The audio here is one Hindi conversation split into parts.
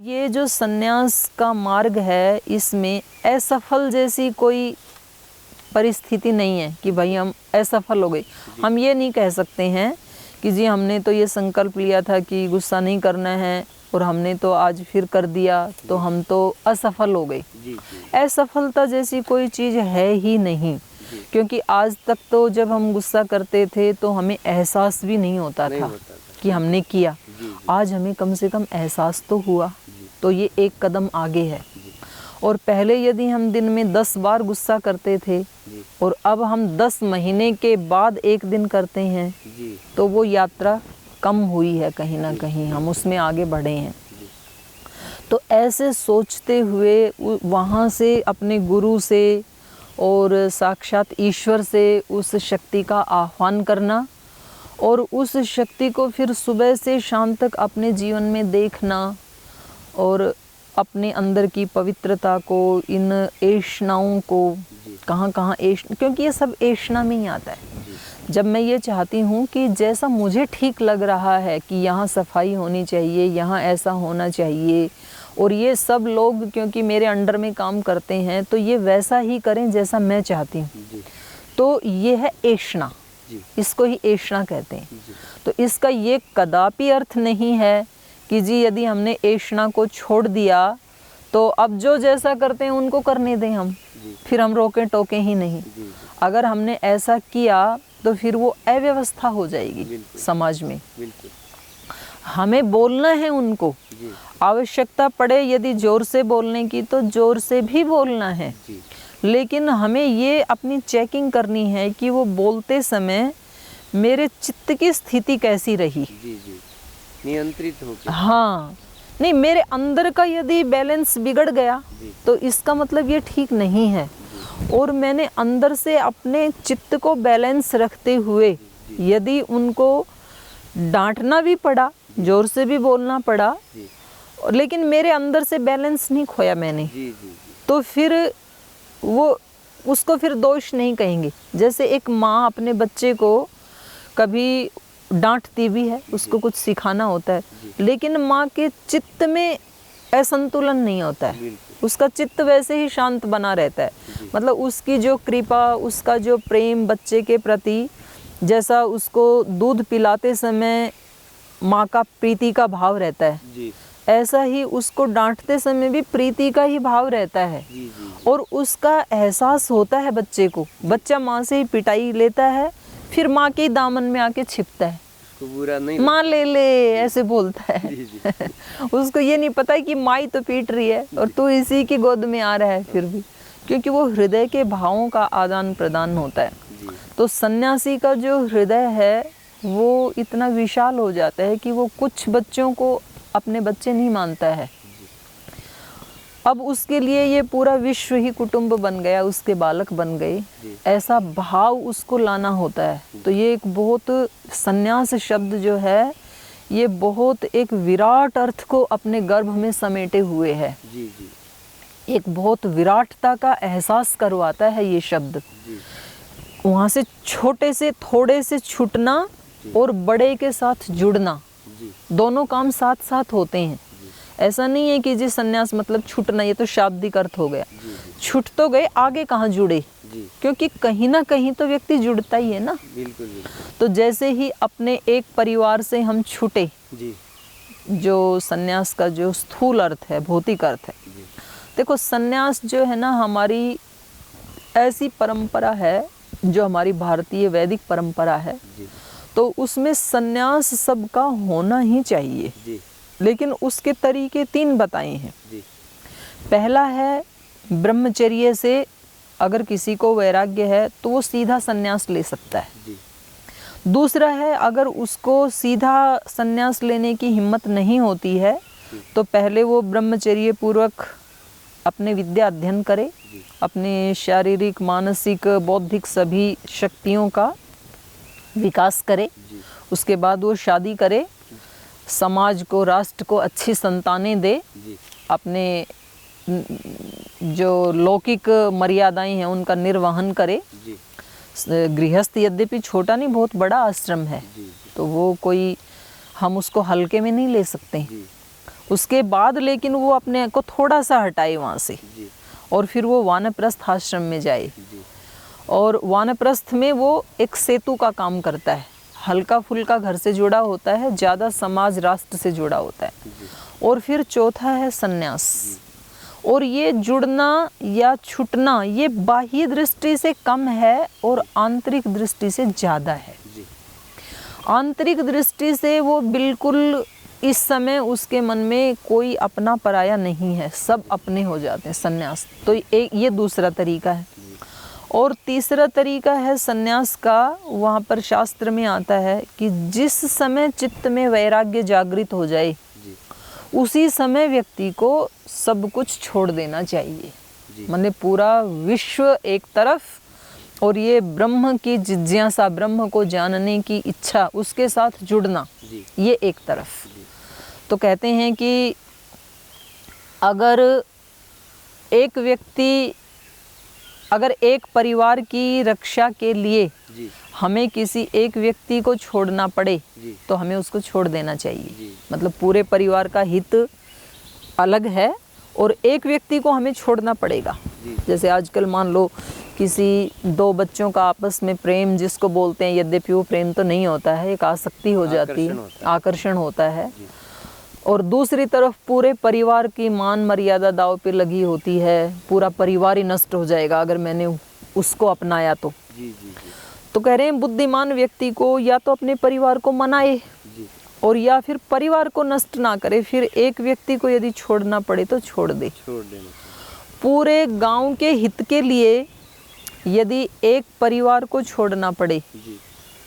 ये जो सन्यास का मार्ग है, इसमें असफल जैसी कोई परिस्थिति नहीं है कि भाई हम असफल हो गए। हम ये नहीं कह सकते हैं कि जी हमने तो ये संकल्प लिया था कि गुस्सा नहीं करना है और हमने तो आज फिर कर दिया तो हम तो असफल हो गए। असफलता जैसी कोई चीज़ है ही नहीं, क्योंकि आज तक तो जब हम गुस्सा करते थे तो हमें एहसास भी नहीं होता था कि हमने किया। आज हमें कम से कम एहसास तो हुआ, तो ये एक कदम आगे है। और पहले यदि हम दिन में 10 बार गुस्सा करते थे और अब हम 10 महीने के बाद एक दिन करते हैं, तो वो यात्रा कम हुई है, कहीं ना कहीं हम उसमें आगे बढ़े हैं। तो ऐसे सोचते हुए वहाँ से अपने गुरु से और साक्षात ईश्वर से उस शक्ति का आह्वान करना और उस शक्ति को फिर सुबह से शाम तक अपने जीवन में देखना और अपने अंदर की पवित्रता को, इन ऐषणाओं को, कहाँ कहाँ क्योंकि ये सब ऐषणा में ही आता है। जब मैं ये चाहती हूँ कि जैसा मुझे ठीक लग रहा है कि यहाँ सफाई होनी चाहिए, यहाँ ऐसा होना चाहिए, और ये सब लोग क्योंकि मेरे अंडर में काम करते हैं तो ये वैसा ही करें जैसा मैं चाहती हूँ, तो ये है ऐषणा, इसको ही ऐषणा कहते हैं। तो इसका ये कदापि अर्थ नहीं है कि जी यदि हमने ऐषणा को छोड़ दिया तो अब जो जैसा करते हैं उनको करने दें हम, फिर हम रोकें टोकें ही नहीं। अगर हमने ऐसा किया तो फिर वो अव्यवस्था हो जाएगी समाज में। हमें बोलना है उनको, आवश्यकता पड़े यदि जोर से बोलने की तो जोर से भी बोलना है, लेकिन हमें ये अपनी चेकिंग करनी है कि वो बोलते समय मेरे चित्त की स्थिति कैसी रही, नियंत्रित होकर। हाँ, नहीं मेरे अंदर का यदि बैलेंस बिगड़ गया तो इसका मतलब ये ठीक नहीं है। और मैंने अंदर से अपने चित्त को बैलेंस रखते हुए यदि उनको डांटना भी पड़ा, जोर से भी बोलना पड़ा, लेकिन मेरे अंदर से बैलेंस नहीं खोया मैंने, तो फिर वो उसको फिर दोष नहीं कहेंगे। जैसे एक माँ अपने बच्चे को कभी डांटती भी है, उसको कुछ सिखाना होता है, लेकिन माँ के चित्त में असंतुलन नहीं होता है, उसका चित्त वैसे ही शांत बना रहता है। मतलब उसकी जो कृपा, उसका जो प्रेम बच्चे के प्रति, जैसा उसको दूध पिलाते समय माँ का प्रीति का भाव रहता है, ऐसा ही उसको डांटते समय भी प्रीति का ही भाव रहता है। और उसका एहसास होता है बच्चे को, बच्चा माँ से ही पिटाई लेता है, फिर माँ के दामन में आके छिपता है, बुरा नहीं, माँ ले ले ऐसे बोलता है। उसको ये नहीं पता है कि माँ ही तो पीट रही है और तू इसी की गोद में आ रहा है फिर भी, क्योंकि वो हृदय के भावों का आदान प्रदान होता है। तो सन्यासी का जो हृदय है वो इतना विशाल हो जाता है कि वो कुछ बच्चों को अपने बच्चे नहीं मानता है। अब उसके लिए ये पूरा विश्व ही कुटुंब बन गया, उसके बालक बन गए, ऐसा भाव उसको लाना होता है। तो ये एक बहुत, सन्यास शब्द जो है ये बहुत एक विराट अर्थ को अपने गर्भ में समेटे हुए है। एक बहुत विराटता का एहसास करवाता है ये शब्द। वहाँ से छोटे से थोड़े से छूटना और बड़े के साथ जुड़ना, दोनों काम साथ साथ होते हैं। ऐसा नहीं है कि जी सन्यास मतलब छूटना, ये तो शाब्दिक अर्थ हो गया। छूट तो गए, आगे कहाँ जुड़े, क्योंकि कहीं ना कहीं तो व्यक्ति जुड़ता ही है ना। बिल्कुल। तो जैसे ही अपने एक परिवार से हम छूटे, जो सन्यास का जो स्थूल अर्थ है, भौतिक अर्थ है। देखो सन्यास जो है ना, हमारी ऐसी परंपरा है जो हमारी भारतीय वैदिक परंपरा है, तो उसमें सन्यास सबका होना ही चाहिए, लेकिन उसके तरीके 3 बताए हैं। पहला है ब्रह्मचर्य से अगर किसी को वैराग्य है तो वो सीधा सन्यास ले सकता है। दूसरा है अगर उसको सीधा सन्यास लेने की हिम्मत नहीं होती है तो पहले वो ब्रह्मचर्य पूर्वक अपने विद्या अध्ययन करे, अपने शारीरिक, मानसिक, बौद्धिक सभी शक्तियों का विकास करे। उसके बाद वो शादी करे, समाज को, राष्ट्र को अच्छी संतानें दे, अपने जो लौकिक मर्यादाएं हैं उनका निर्वहन करे। गृहस्थ यद्यपि छोटा नहीं, बहुत बड़ा आश्रम है, तो वो कोई हम उसको हल्के में नहीं ले सकते। उसके बाद लेकिन वो अपने को थोड़ा सा हटाए वहाँ से जी और फिर वो वानप्रस्थ आश्रम में जाए। जी और वानप्रस्थ में वो एक सेतु का काम करता है, हल्का फुल्का घर से जुड़ा होता है, ज़्यादा समाज राष्ट्र से जुड़ा होता है। जी और फिर चौथा है सन्यास। और ये जुड़ना या छूटना ये बाह्य दृष्टि से कम है और आंतरिक दृष्टि से ज़्यादा है। जी आंतरिक दृष्टि से वो बिल्कुल इस समय उसके मन में कोई अपना पराया नहीं है, सब अपने हो जाते हैं सन्यास। तो ये दूसरा तरीका है। और तीसरा तरीका है सन्यास का, वहाँ पर शास्त्र में आता है कि जिस समय चित्त में वैराग्य जागृत हो जाए जी उसी समय व्यक्ति को सब कुछ छोड़ देना चाहिए। जी माने पूरा विश्व एक तरफ और ये ब्रह्म की जिज्ञासा, ब्रह्म को जानने की इच्छा, उसके साथ जुड़ना, जी ये एक तरफ। जी तो कहते हैं कि अगर एक परिवार की रक्षा के लिए जी हमें किसी एक व्यक्ति को छोड़ना पड़े जी तो हमें उसको छोड़ देना चाहिए। जी मतलब पूरे परिवार का हित अलग है और एक व्यक्ति को हमें छोड़ना पड़ेगा। जी जैसे आजकल मान लो किसी दो बच्चों का आपस में प्रेम जिसको बोलते हैं, यद्यपि वो प्रेम तो नहीं होता है, एक आसक्ति हो जाती है, आकर्षण होता है। जी और दूसरी तरफ पूरे परिवार की मान मर्यादा दांव पे लगी होती है, पूरा परिवार ही नष्ट हो जाएगा अगर मैंने उसको अपनाया तो। जी जी तो कह रहे हैं बुद्धिमान व्यक्ति को या तो अपने परिवार को मनाए जी और या फिर परिवार को नष्ट ना करे। फिर एक व्यक्ति को यदि छोड़ना पड़े तो छोड़ दे। छोड़ देना चाहिए। पूरे गांव के हित के लिए यदि एक परिवार को छोड़ना पड़े जी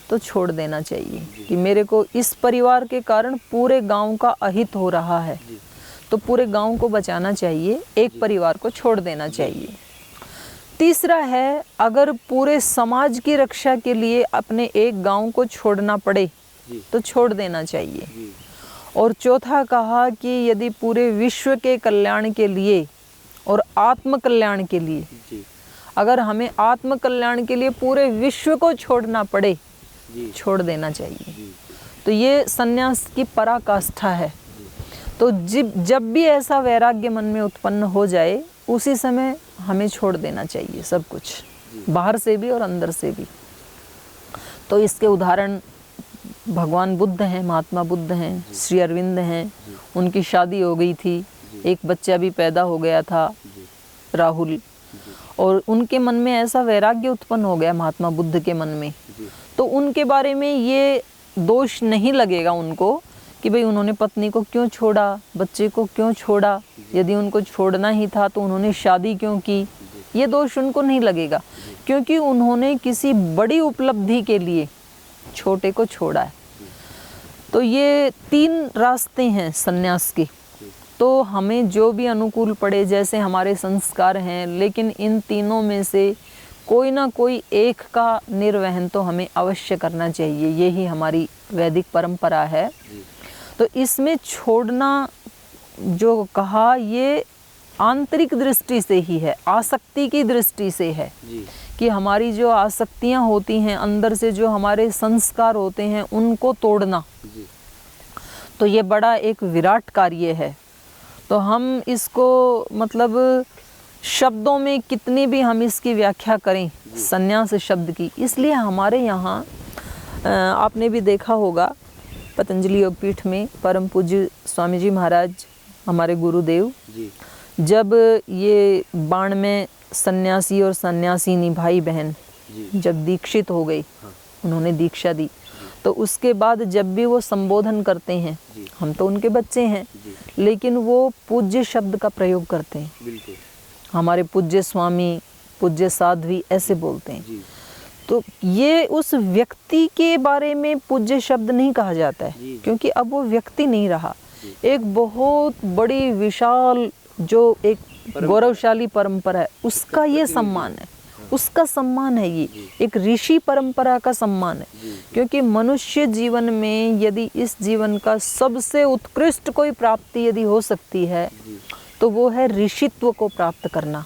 तो छोड़ देना चाहिए कि मेरे को इस परिवार के कारण पूरे गांव का अहित हो रहा है, जी तो पूरे गांव को बचाना चाहिए, एक परिवार को छोड़ देना चाहिए। तीसरा है, अगर पूरे समाज की रक्षा के लिए अपने एक गांव को छोड़ना पड़े जी तो छोड़ देना चाहिए। जी और चौथा कहा कि यदि पूरे विश्व के कल्याण के लिए और आत्म कल्याण के लिए, जी अगर हमें आत्म कल्याण के लिए पूरे विश्व को छोड़ना पड़े जी छोड़ देना चाहिए। जी तो ये सन्यास की पराकाष्ठा है। तो जब भी ऐसा वैराग्य मन में उत्पन्न हो जाए उसी समय हमें छोड़ देना चाहिए सब कुछ, बाहर से भी और अंदर से भी। तो इसके उदाहरण भगवान बुद्ध हैं, महात्मा बुद्ध हैं, श्री अरविंद हैं। उनकी शादी हो गई थी, एक बच्चा भी पैदा हो गया था, राहुल। और उनके मन में ऐसा वैराग्य उत्पन्न हो गया महात्मा बुद्ध के मन में, तो उनके बारे में ये दोष नहीं लगेगा उनको कि भाई उन्होंने पत्नी को क्यों छोड़ा, बच्चे को क्यों छोड़ा, यदि उनको छोड़ना ही था तो उन्होंने शादी क्यों की, ये दोष उनको नहीं लगेगा, क्योंकि उन्होंने किसी बड़ी उपलब्धि के लिए छोटे को छोड़ा है। तो ये 3 रास्ते हैं सन्यास के। तो हमें जो भी अनुकूल पड़े, जैसे हमारे संस्कार हैं, लेकिन इन तीनों में से कोई ना कोई एक का निर्वहन तो हमें अवश्य करना चाहिए। यही हमारी वैदिक परंपरा है। तो इसमें छोड़ना जो कहा ये आंतरिक दृष्टि से ही है, आसक्ति की दृष्टि से है जी कि हमारी जो आसक्तियां होती हैं अंदर से, जो हमारे संस्कार होते हैं, उनको तोड़ना। जी तो ये बड़ा एक विराट कार्य है। तो हम इसको मतलब शब्दों में कितनी भी हम इसकी व्याख्या करें सन्यास शब्द की, इसलिए हमारे यहाँ आपने भी देखा होगा पतंजलि योगपीठ में परम पूज्य स्वामी जी महाराज हमारे गुरुदेव, जी जब ये 92 सन्यासी और सन्यासिनी भाई बहन जी जब दीक्षित हो गए, हाँ। उन्होंने दीक्षा दी, तो उसके बाद जब भी वो संबोधन करते हैं, जी हम तो उनके बच्चे हैं, जी लेकिन वो पूज्य शब्द का प्रयोग करते हैं। बिल्कुल हमारे पूज्य स्वामी, पूज्य साध्वी ऐसे बोलते हैं। जी तो ये उस व्यक्ति के बारे में पूज्य शब्द नहीं कहा जाता है, जी। क्योंकि अब वो व्यक्ति नहीं रहा। जी। एक बहुत बड़ी विशाल जो एक गौरवशाली परंपरा है, उसका ये सम्मान है, उसका सम्मान है। ये एक ऋषि परंपरा का सम्मान है, क्योंकि मनुष्य जीवन में यदि इस जीवन का सबसे उत्कृष्ट कोई प्राप्ति यदि हो सकती है तो वो है ऋषित्व को प्राप्त करना,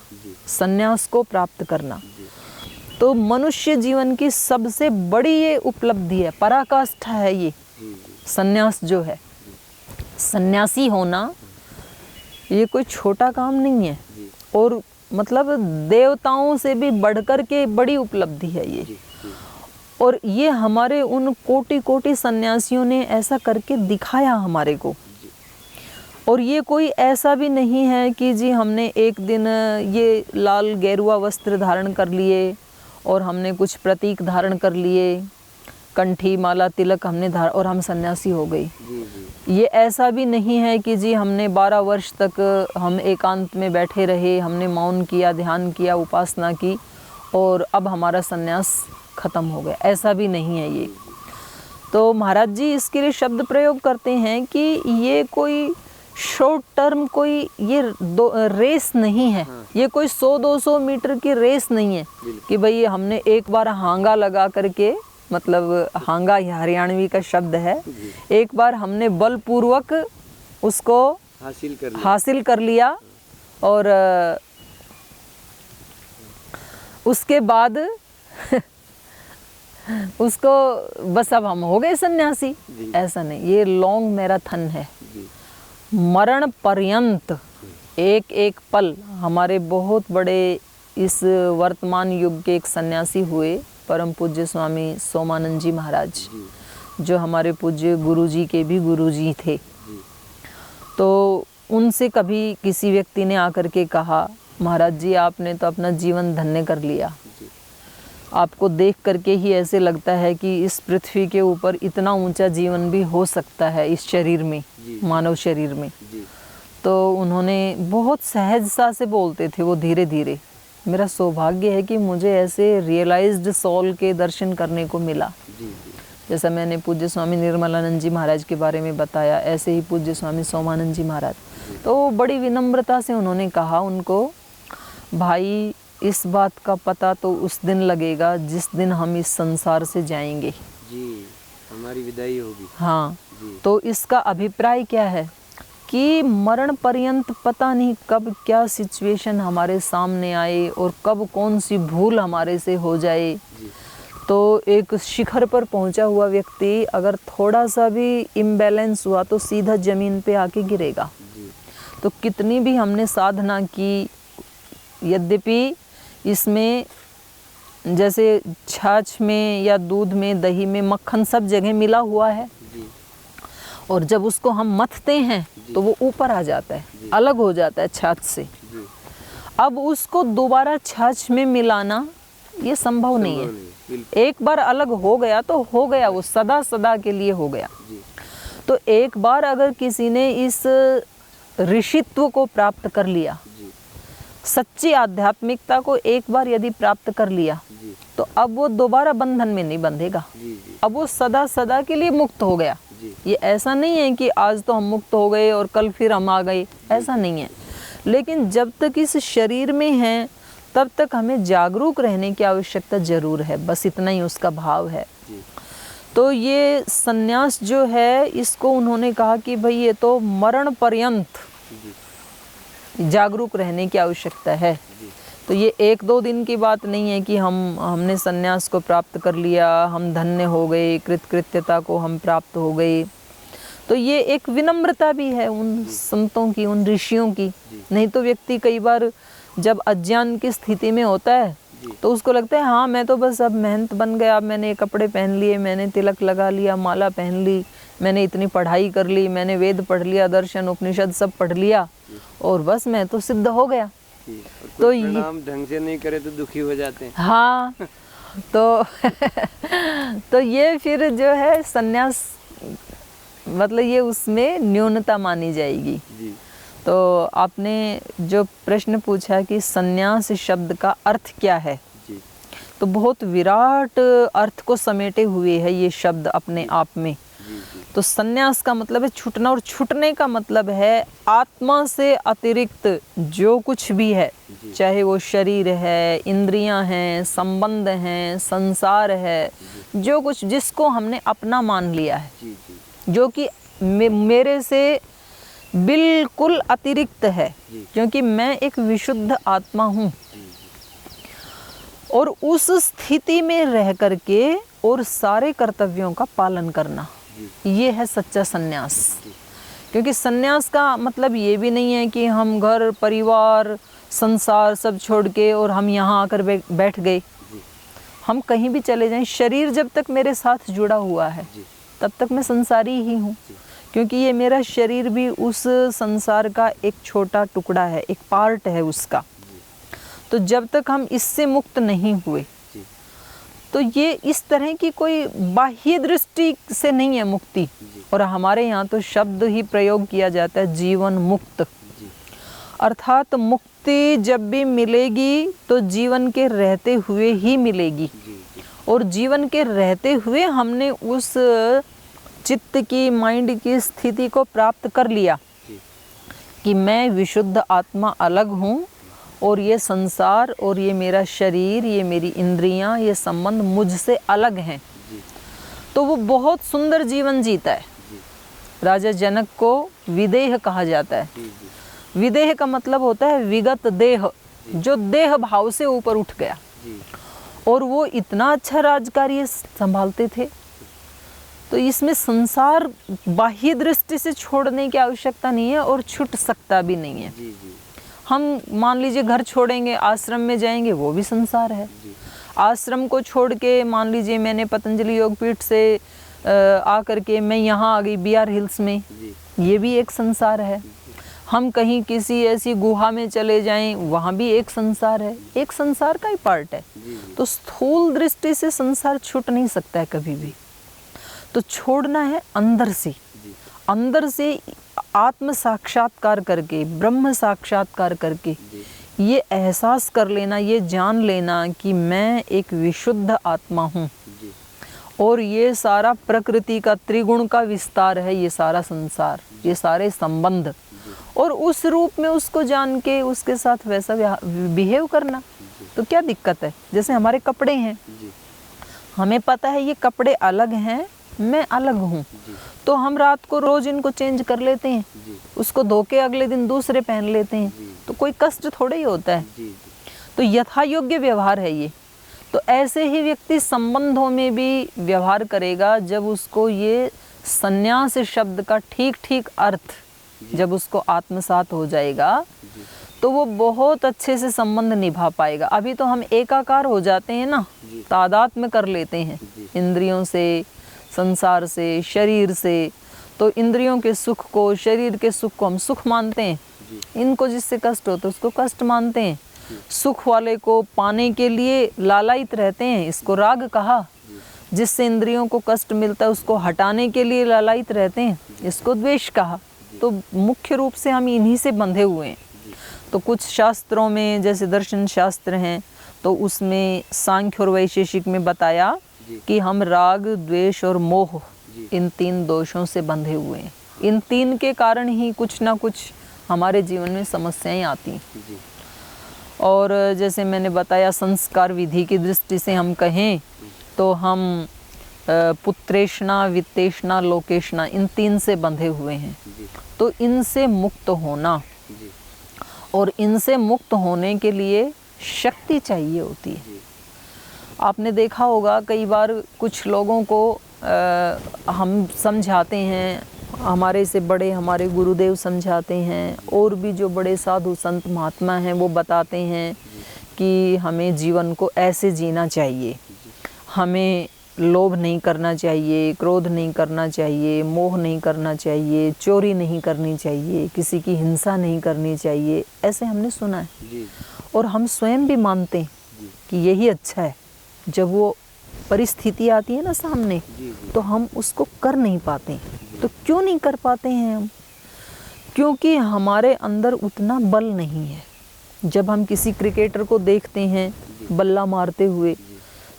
सन्यास को प्राप्त करना। तो मनुष्य जीवन की सबसे बड़ी ये उपलब्धि है, पराकाष्ठा है ये सन्यास जो है। सन्यासी होना ये कोई छोटा काम नहीं है जी और मतलब देवताओं से भी बढ़कर के बड़ी उपलब्धि है ये। जी जी और ये हमारे उन कोटि कोटि सन्यासियों ने ऐसा करके दिखाया हमारे को। जी और ये कोई ऐसा भी नहीं है कि जी हमने एक दिन ये लाल गेरुआ वस्त्र धारण कर लिए और हमने कुछ प्रतीक धारण कर लिए, कंठी माला तिलक हमने धारण और हम सन्यासी हो गई। जी जी ये ऐसा भी नहीं है कि जी हमने 12 वर्ष तक हम एकांत में बैठे रहे, हमने मौन किया, ध्यान किया, उपासना की और अब हमारा सन्यास खत्म हो गया, ऐसा भी नहीं है ये। तो महाराज जी इसके लिए शब्द प्रयोग करते हैं कि ये कोई शॉर्ट टर्म कोई ये रेस नहीं है। हाँ। ये कोई 100-200 मीटर की रेस नहीं है बिल्कुल। कि भाई हमने एक बार हांगा लगा करके, मतलब हांगा हरियाणवी का शब्द है, जी एक बार हमने बलपूर्वक उसको हासिल कर लिया और उसके बाद उसको बस अब हम हो गए सन्यासी। जी। ऐसा नहीं, ये लॉन्ग मैराथन है, जी मरण पर्यंत एक एक पल। हमारे बहुत बड़े इस वर्तमान युग के एक सन्यासी हुए परम पूज्य स्वामी सोमानंद जी महाराज, जी जो हमारे पूज्य गुरुजी के भी गुरुजी थे। जी तो उनसे कभी किसी व्यक्ति ने आकर के कहा, महाराज जी आपने तो अपना जीवन धन्य कर लिया, जी आपको देख करके ही ऐसे लगता है कि इस पृथ्वी के ऊपर इतना ऊंचा जीवन भी हो सकता है इस शरीर में, जी। मानव शरीर में। जी तो उन्होंने बहुत सहजता से बोलते थे वो, धीरे धीरे। मेरा सौभाग्य है कि मुझे ऐसे रियलाइज्ड सोल के दर्शन करने को मिला। जी जैसा मैंने पूज्य स्वामी निर्मलानंद जी महाराज के बारे में बताया, ऐसे ही पूज्य स्वामी सोमानंद जी महाराज। तो बड़ी विनम्रता से उन्होंने कहा उनको, भाई इस बात का पता तो उस दिन लगेगा जिस दिन हम इस संसार से जाएंगे। जी हमारी विदाई होगी। हाँ, जी तो इसका अभिप्राय क्या है कि मरण पर्यंत पता नहीं कब क्या सिचुएशन हमारे सामने आए और कब कौन सी भूल हमारे से हो जाए। जी तो एक शिखर पर पहुंचा हुआ व्यक्ति अगर थोड़ा सा भी इम्बैलेंस हुआ तो सीधा ज़मीन पे आके गिरेगा। जी तो कितनी भी हमने साधना की, यद्यपि इसमें जैसे छाछ में या दूध में, दही में, मक्खन सब जगह मिला हुआ है, जी और जब उसको हम मथते हैं तो वो ऊपर आ जाता है, अलग हो जाता है छाछ से। जी अब उसको दोबारा छाछ में मिलाना ये संभव नहीं है। बिल्कुल। एक बार अलग हो गया तो हो गया, वो सदा सदा के लिए हो गया। जी तो एक बार अगर किसी ने इस ऋषित्व को प्राप्त कर लिया, जी सच्ची आध्यात्मिकता को एक बार यदि प्राप्त कर लिया, जी तो अब वो दोबारा बंधन में नहीं बंधेगा। जी जी अब वो सदा सदा के लिए मुक्त हो गया। जी ये ऐसा नहीं है कि आज तो हम मुक्त हो गए और कल फिर हम आ गए, ऐसा नहीं है। लेकिन जब तक इस शरीर में हैं तब तक हमें जागरूक रहने की आवश्यकता जरूर है, बस इतना ही उसका भाव है। जी तो ये सन्यास जो है, इसको उन्होंने कहा कि भाई ये तो मरण पर्यंत जी जागरूक रहने की आवश्यकता है। जी तो ये 1-2 दिन की बात नहीं है कि हमने सन्यास को प्राप्त कर लिया, हम धन्य हो गए, कृतकृत्यता को हम प्राप्त हो गए। तो ये एक विनम्रता भी है उन संतों की, उन ऋषियों की। नहीं तो व्यक्ति कई बार जब अज्ञान की स्थिति में होता है तो उसको लगता है हाँ मैं तो बस अब महंत बन गया, मैंने कपड़े पहन लिए, मैंने तिलक लगा लिया, माला पहन ली, मैंने इतनी पढ़ाई कर ली, मैंने वेद पढ़ लिया, दर्शन उपनिषद सब पढ़ लिया और बस मैं तो सिद्ध हो गया। तो प्रणाम ढंग से नहीं करे तो दुखी हो जाते हैं। हाँ, तो ये फिर जो है सन्यास, मतलब ये उसमें न्यूनता मानी जाएगी। जी तो आपने जो प्रश्न पूछा कि सन्यास शब्द का अर्थ क्या है, जी तो बहुत विराट अर्थ को समेटे हुए है ये शब्द अपने आप में। जी जी तो सन्यास का मतलब है छूटना, और छूटने का मतलब है आत्मा से अतिरिक्त जो कुछ भी है, चाहे वो शरीर है, इंद्रियां हैं, संबंध हैं, संसार है, जो कुछ जिसको हमने अपना मान लिया है, जी जी जो कि मेरे से बिल्कुल अतिरिक्त है, क्योंकि मैं एक विशुद्ध आत्मा हूँ। और उस स्थिति में रह करके और सारे कर्तव्यों का पालन करना, ये है सच्चा सन्यास। क्योंकि सन्यास का मतलब ये भी नहीं है कि हम घर परिवार संसार सब छोड़ के और हम यहाँ आकर बैठ गए। जी हम कहीं भी चले जाएं, शरीर जब तक मेरे साथ जुड़ा हुआ है जी तब तक मैं संसारी ही हूँ, क्योंकि ये मेरा शरीर भी उस संसार का एक छोटा टुकड़ा है, एक पार्ट है उसका। तो जब तक हम इससे मुक्त नहीं हुए, जी तो ये इस तरह की कोई बाह्य दृष्टि से नहीं है मुक्ति। और हमारे यहाँ तो शब्द ही प्रयोग किया जाता है जीवन मुक्त, जी अर्थात मुक्ति जब भी मिलेगी तो जीवन के रहते हुए ही मिलेगी। जी और जीवन के रहते हुए हमने उस चित्त की, माइंड की स्थिति को प्राप्त कर लिया जी कि मैं विशुद्ध आत्मा अलग हूँ और ये संसार और ये मेरा शरीर, ये मेरी इंद्रियां, ये संबंध मुझसे अलग हैं। जी तो वो बहुत सुंदर जीवन जीता है। जी राजा जनक को विदेह कहा जाता है। जी विदेह का मतलब होता है विगत देह, जो देह भाव से ऊपर उठ गया। जी और वो इतना अच्छा राजकार्य संभालते थे। तो इसमें संसार बाह्य दृष्टि से छोड़ने की आवश्यकता नहीं है और छूट सकता भी नहीं है। जी जी हम मान लीजिए घर छोड़ेंगे, आश्रम में जाएंगे, वो भी संसार है। आश्रम को छोड़ के मान लीजिए मैंने पतंजलि योगपीठ से आकर के मैं यहाँ आ गई बिहार हिल्स में, ये भी एक संसार है। हम कहीं किसी ऐसी गुहा में चले जाएं, वहाँ भी एक संसार है, एक संसार का ही पार्ट है। तो स्थूल दृष्टि से संसार छूट नहीं सकता है कभी भी। तो छोड़ना है अंदर से, अंदर से आत्म साक्षात्कार करके, ब्रह्म साक्षात्कार करके ये एहसास कर लेना, ये जान लेना कि मैं एक विशुद्ध आत्मा हूँ और ये सारा प्रकृति का त्रिगुण का विस्तार है, ये सारा संसार, ये सारे संबंध। और उस रूप में उसको जान के उसके साथ वैसा बिहेव करना, तो क्या दिक्कत है। जैसे हमारे कपड़े हैं, हमें पता है ये कपड़े अलग हैं, मैं अलग हूँ, तो हम रात को रोज इनको चेंज कर लेते हैं, उसको धो के अगले दिन दूसरे पहन लेते हैं, तो कोई कष्ट थोड़ा ही होता है। तो यथा योग्य व्यवहार है ये। तो ऐसे ही व्यक्ति संबंधों में भी व्यवहार करेगा जब उसको ये संन्यास शब्द का ठीक ठीक अर्थ जब उसको आत्मसात हो जाएगा, तो वो बहुत अच्छे से संबंध निभा पाएगा। अभी तो हम एकाकार हो जाते हैं ना, तादात्म्य कर लेते हैं इंद्रियों से, संसार से, शरीर से। तो इंद्रियों के सुख को, शरीर के सुख को हम सुख मानते हैं, इनको जिससे कष्ट होता है उसको कष्ट मानते हैं। सुख वाले को पाने के लिए लालायित रहते हैं, इसको राग कहा। जिससे इंद्रियों को कष्ट मिलता है उसको हटाने के लिए लालायित रहते हैं, इसको द्वेष कहा। तो मुख्य रूप से हम इन्हीं से बंधे हुए हैं। तो कुछ शास्त्रों में जैसे दर्शन शास्त्र हैं, तो उसमें सांख्य और वैशेषिक में बताया कि हम राग, द्वेष और मोह, इन तीन दोषों से बंधे हुए हैं। इन तीन के कारण ही कुछ ना कुछ हमारे जीवन में समस्याएं आती हैं। और जैसे मैंने बताया संस्कार विधि की दृष्टि से हम कहें तो हम पुत्रेषणा, वित्तेषणा, लोकेषणा, इन तीन से बंधे हुए हैं। तो इनसे मुक्त होना, और इनसे मुक्त होने के लिए शक्ति चाहिए होती है। आपने देखा होगा कई बार कुछ लोगों को हम समझाते हैं, हमारे से बड़े हमारे गुरुदेव समझाते हैं, और भी जो बड़े साधु संत महात्मा हैं वो बताते हैं कि हमें जीवन को ऐसे जीना चाहिए, हमें लोभ नहीं करना चाहिए, क्रोध नहीं करना चाहिए, मोह नहीं करना चाहिए, चोरी नहीं करनी चाहिए, किसी की हिंसा नहीं करनी चाहिए। ऐसे हमने सुना है और हम स्वयं भी मानते हैं कि यही अच्छा है। जब वो परिस्थिति आती है ना सामने, तो हम उसको कर नहीं पाते। तो क्यों नहीं कर पाते हैं हम? क्योंकि हमारे अंदर उतना बल नहीं है। जब हम किसी क्रिकेटर को देखते हैं बल्ला मारते हुए,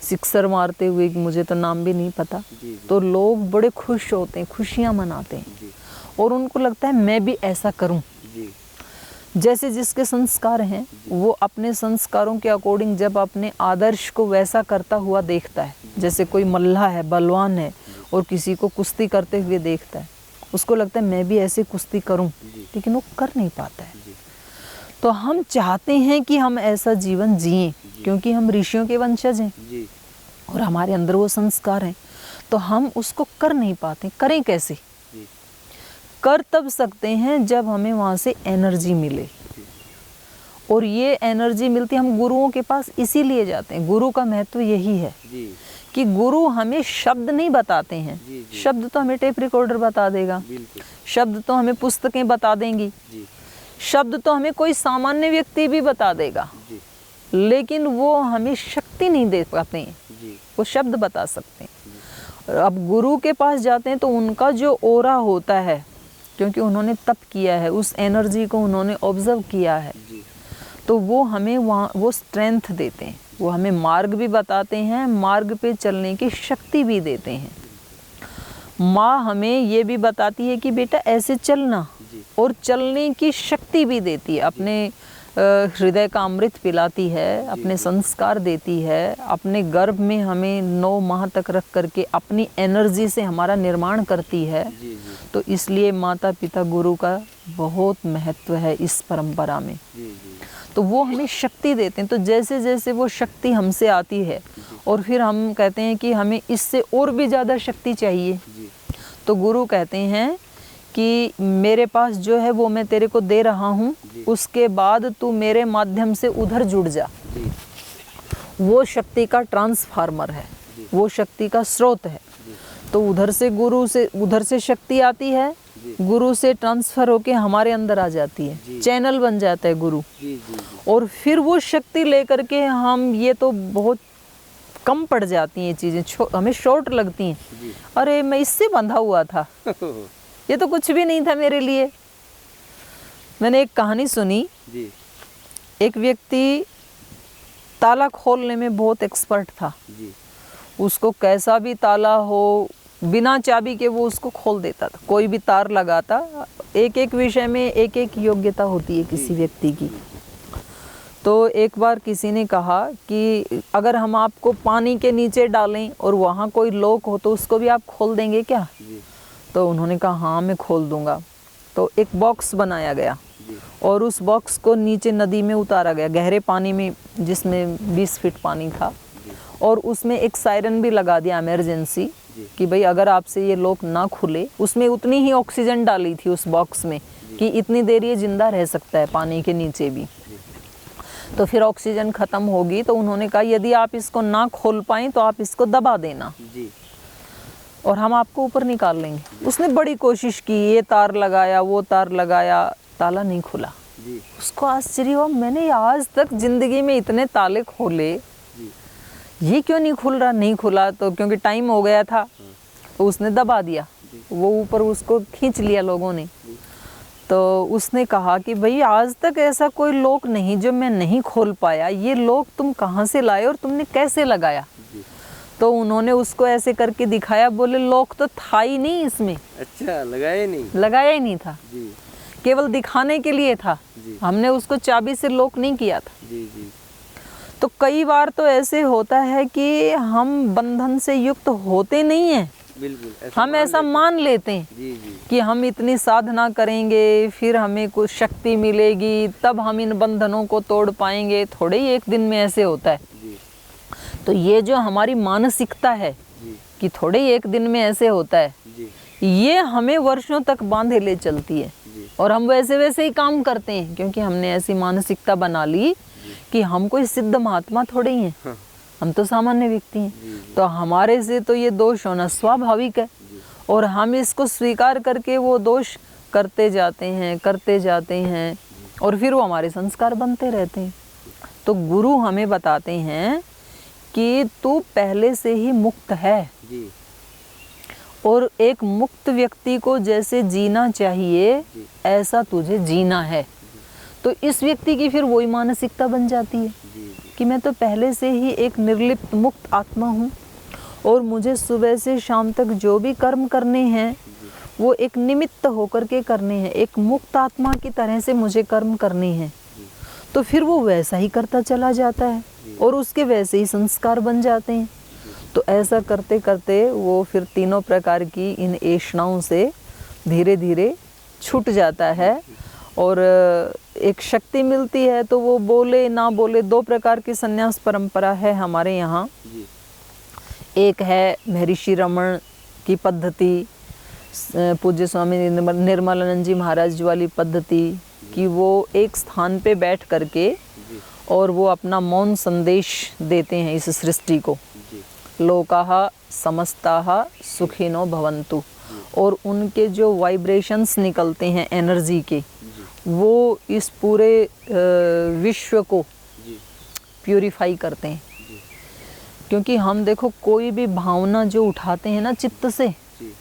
सिक्सर मारते हुए, मुझे तो नाम भी नहीं पता, तो लोग बड़े खुश होते हैं, खुशियाँ मनाते हैं, और उनको लगता है मैं भी ऐसा करूं। जैसे जिसके संस्कार हैं वो अपने संस्कारों के अकॉर्डिंग जब अपने आदर्श को वैसा करता हुआ देखता है, जैसे कोई मल्ला है, बलवान है, और किसी को कुश्ती करते हुए देखता है, उसको लगता है मैं भी ऐसे कुश्ती करूं, लेकिन वो कर नहीं पाता है। तो हम चाहते हैं कि हम ऐसा जीवन जिएं, क्योंकि हम ऋषियों के वंशज हैं और हमारे अंदर वो संस्कार हैं, तो हम उसको कर नहीं पाते। करें कैसे? कर तब सकते हैं जब हमें वहाँ से एनर्जी मिले, और ये एनर्जी मिलती हम गुरुओं के पास इसीलिए जाते हैं। गुरु का महत्व यही है जी कि गुरु हमें शब्द नहीं बताते हैं। जी जी शब्द तो हमें टेप रिकॉर्डर बता देगा, बिल्कुल शब्द तो हमें पुस्तकें बता देंगी, जी शब्द तो हमें कोई सामान्य व्यक्ति भी बता देगा, जी लेकिन वो हमें शक्ति नहीं दे पाते हैं। जी वो शब्द बता सकते हैं। अब गुरु के पास जाते हैं तो उनका जो ओरा होता है, क्योंकि उन्होंने तप किया है, उस एनर्जी को उन्होंने ऑब्जर्व किया है, जी तो वो हमें वहाँ वो स्ट्रेंथ देते हैं, वो हमें मार्ग भी बताते हैं, मार्ग पे चलने की शक्ति भी देते हैं। माँ हमें ये भी बताती है कि बेटा ऐसे चलना, जी और चलने की शक्ति भी देती है। अपने हृदय का अमृत पिलाती है, अपने संस्कार देती है, अपने गर्भ में हमें 9 माह तक रख करके अपनी एनर्जी से हमारा निर्माण करती है। जी जी तो इसलिए माता पिता गुरु का बहुत महत्व है इस परंपरा में। जी जी तो वो हमें शक्ति देते हैं। तो जैसे जैसे वो शक्ति हमसे आती है और फिर हम कहते हैं कि हमें इससे और भी ज़्यादा शक्ति चाहिए, जी तो गुरु कहते हैं कि मेरे पास जो है वो मैं तेरे को दे रहा हूँ, उसके बाद तू मेरे माध्यम से उधर जुड़ जा। जी वो शक्ति का ट्रांसफार्मर है, वो शक्ति का स्रोत है। तो उधर से शक्ति आती है, गुरु से ट्रांसफर होके हमारे अंदर आ जाती है, चैनल बन जाता है गुरु। जी जी और फिर वो शक्ति लेकर के हम, ये तो बहुत कम पड़ जाती हैं चीज़ें, हमें शॉर्ट लगती हैं। जी अरे मैं इससे बंधा हुआ था, ये तो कुछ भी नहीं था मेरे लिए। मैंने एक कहानी सुनी, जी एक व्यक्ति ताला खोलने में बहुत एक्सपर्ट था। जी उसको कैसा भी ताला हो, बिना चाबी के वो उसको खोल देता था, कोई भी तार लगाता। एक एक विषय में एक एक योग्यता होती है किसी व्यक्ति की। तो एक बार किसी ने कहा कि अगर हम आपको पानी के नीचे डालें और वहाँ कोई लॉक हो तो उसको भी आप खोल देंगे क्या? जी तो उन्होंने कहा हाँ मैं खोल दूंगा। तो एक बॉक्स बनाया गया जी और उस बॉक्स को नीचे नदी में उतारा गया, गहरे पानी में, जिसमें 20 फीट पानी था। और उसमें एक सायरन भी लगा दिया इमरजेंसी कि भाई अगर आपसे ये लॉक ना खुले। उसमें उतनी ही ऑक्सीजन डाली थी उस बॉक्स में कि इतनी देर ये जिंदा रह सकता है पानी के नीचे भी। तो फिर ऑक्सीजन ख़त्म होगी तो उन्होंने कहा यदि आप इसको ना खोल पाएँ तो आप इसको दबा देना जी और हम आपको ऊपर निकाल लेंगे। उसने बड़ी कोशिश की, ये तार लगाया, वो तार लगाया, ताला नहीं खुला। जी उसको आश्चर्य हुआ, मैंने आज तक ज़िंदगी में इतने ताले खोले, जी ये क्यों नहीं खुल रहा? नहीं खुला तो क्योंकि टाइम हो गया था, तो उसने दबा दिया, वो ऊपर उसको खींच लिया लोगों ने। तो उसने कहा कि भाई आज तक ऐसा कोई लॉक नहीं जो मैं नहीं खोल पाया, ये लॉक तुम कहाँ से लाए और तुमने कैसे लगाया? जी तो उन्होंने उसको ऐसे करके दिखाया, बोले लॉक तो था ही नहीं इसमें, अच्छा लगाया नहीं? लगाया ही नहीं था, जी केवल दिखाने के लिए था, जी हमने उसको चाबी से लॉक नहीं किया था। जी जी तो कई बार तो ऐसे होता है कि हम बंधन से युक्त होते नहीं हैं, बिल्कुल हम ऐसा मान लेते हैं जी जी कि हम इतनी साधना करेंगे फिर हमें कुछ शक्ति मिलेगी, तब हम इन बंधनों को तोड़ पाएंगे। थोड़े ही एक दिन में ऐसे होता है। जी तो ये जो हमारी मानसिकता है जी कि थोड़े ही एक दिन में ऐसे होता है, जी ये हमें वर्षों तक बांधे ले चलती है। जी और हम वैसे वैसे ही काम करते हैं क्योंकि हमने ऐसी मानसिकता बना ली कि हम कोई सिद्ध महात्मा थोड़े ही हैं, हाँ, हम तो सामान्य व्यक्ति हैं। जी तो हमारे से तो ये दोष होना स्वाभाविक है और हम इसको स्वीकार करके वो दोष करते जाते हैं और फिर वो हमारे संस्कार बनते रहते हैं। तो गुरु हमें बताते हैं कि तू पहले से ही मुक्त है जी और एक मुक्त व्यक्ति को जैसे जीना चाहिए ऐसा तुझे जीना है। तो इस व्यक्ति की फिर वही मानसिकता बन जाती है जी कि मैं तो पहले से ही एक निर्लिप्त मुक्त आत्मा हूँ और मुझे सुबह से शाम तक जो भी कर्म करने हैं वो एक निमित्त होकर के करने हैं, एक मुक्त आत्मा की तरह से मुझे कर्म करने हैं। तो फिर वो वैसा ही करता चला जाता है और उसके वैसे ही संस्कार बन जाते हैं। तो ऐसा करते करते वो फिर तीनों प्रकार की इन ऐषणाओं से धीरे धीरे छूट जाता है और एक शक्ति मिलती है। तो वो बोले ना बोले, 2 प्रकार की संन्यास परंपरा है हमारे यहाँ। जी एक है महर्षि रमण की पद्धति, पूज्य स्वामी निर्मलानंद जी महाराज जी वाली पद्धति कि वो एक स्थान पे बैठ करके जी और वो अपना मौन संदेश देते हैं इस सृष्टि को। जी लोकाः समस्ताः सुखिनो भवन्तु। और उनके जो वाइब्रेशंस निकलते हैं एनर्जी के, वो इस पूरे विश्व को जी प्यूरिफाई करते हैं। जी क्योंकि हम देखो कोई भी भावना जो उठाते हैं ना चित्त से, जी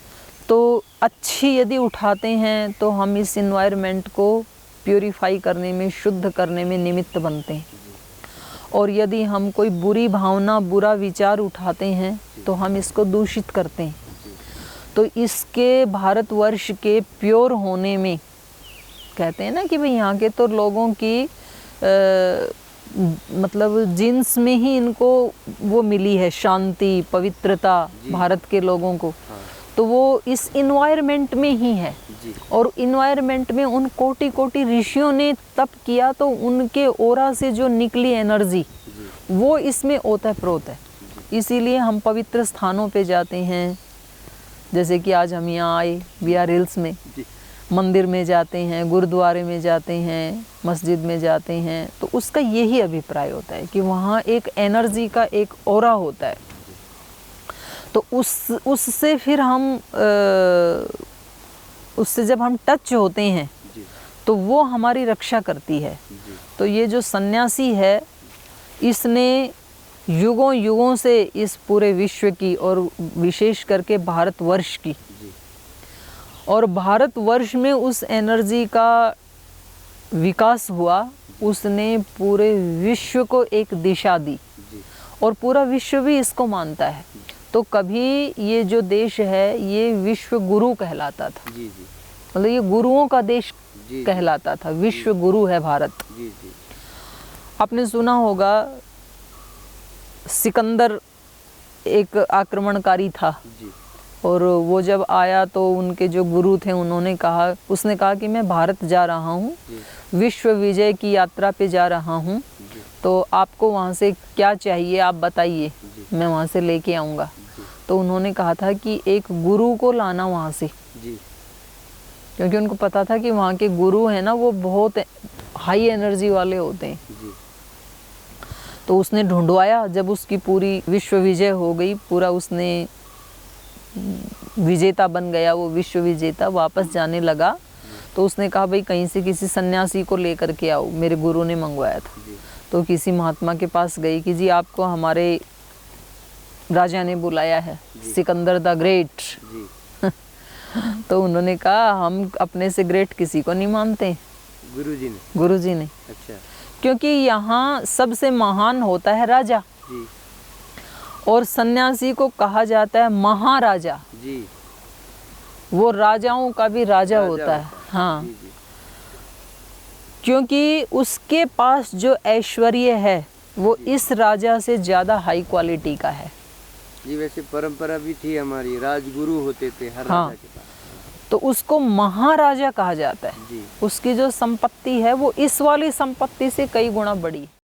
तो अच्छी यदि उठाते हैं तो हम इस इन्वायरमेंट को प्यूरिफाई करने में, शुद्ध करने में निमित्त बनते हैं। और यदि हम कोई बुरी भावना, बुरा विचार उठाते हैं तो हम इसको दूषित करते हैं। तो इसके भारतवर्ष के प्योर होने में, कहते हैं ना कि भाई यहाँ के तो लोगों की मतलब जीन्स में ही इनको वो मिली है शांति, पवित्रता भारत के लोगों को, तो वो इस इन्वायरमेंट में ही है। जी और इन्वायरमेंट में उन कोटि कोटि ऋषियों ने तप किया, तो उनके ओरा से जो निकली एनर्जी वो इसमें ओतप्रोत है। इसीलिए हम पवित्र स्थानों पे जाते हैं, जैसे कि आज हम यहाँ आए बिहार हिल्स में, मंदिर में जाते हैं, गुरुद्वारे में जाते हैं, मस्जिद में जाते हैं, तो उसका यही अभिप्राय होता है कि वहाँ एक एनर्जी का एक ओरा होता है। तो उससे फिर हम उससे जब हम टच होते हैं तो वो हमारी रक्षा करती है। तो ये जो सन्यासी है, इसने युगों युगों से इस पूरे विश्व की और विशेष करके भारतवर्ष की, और भारतवर्ष में उस एनर्जी का विकास हुआ, उसने पूरे विश्व को एक दिशा दी और पूरा विश्व भी इसको मानता है। तो कभी ये जो देश है ये विश्व गुरु कहलाता था, मतलब ये गुरुओं का देश कहलाता था, विश्व गुरु है भारत। आपने सुना होगा सिकंदर एक आक्रमणकारी था, और वो जब आया तो उनके जो गुरु थे उसने कहा कि मैं भारत जा रहा हूँ, विश्व विजय की यात्रा पे जा रहा हूँ, तो आपको वहाँ से क्या चाहिए आप बताइए, मैं वहाँ से लेके आऊँगा। तो उन्होंने कहा था कि एक गुरु को लाना वहाँ से, क्योंकि उनको पता था कि वहाँ के गुरु हैं ना वो बहुत हाई एनर्जी वाले होते हैं। तो उसने ढूंढवाया, जब उसकी पूरी विश्व विजय हो गई, पूरा उसने विजेता बन गया, वो विश्व विजेता वापस जाने लगा, तो उसने कहा भाई कहीं से किसी सन्यासी को लेकर के आओ, मेरे गुरु ने मंगवाया था। तो किसी महात्मा के पास गई कि जी आपको हमारे राजा ने बुलाया है, सिकंदर द ग्रेट। तो उन्होंने कहा हम अपने से ग्रेट किसी को नहीं मानते। गुरुजी ने अच्छा, क्योंकि यहाँ सबसे महान होता है राजा, और सन्यासी को कहा जाता है महाराजा। वो राजाओं का भी राजा होता है। हाँ, क्योंकि उसके पास जो ऐश्वर्य है वो इस राजा से ज़्यादा हाई क्वालिटी का है। जी, वैसे परंपरा भी थी हमारी, राजगुरु होते थे हर हाँ, राजा के पास, तो उसको महाराजा कहा जाता है। उसकी जो संपत्ति है वो इस वाली संपत्ति से कई गुना बड़ी है।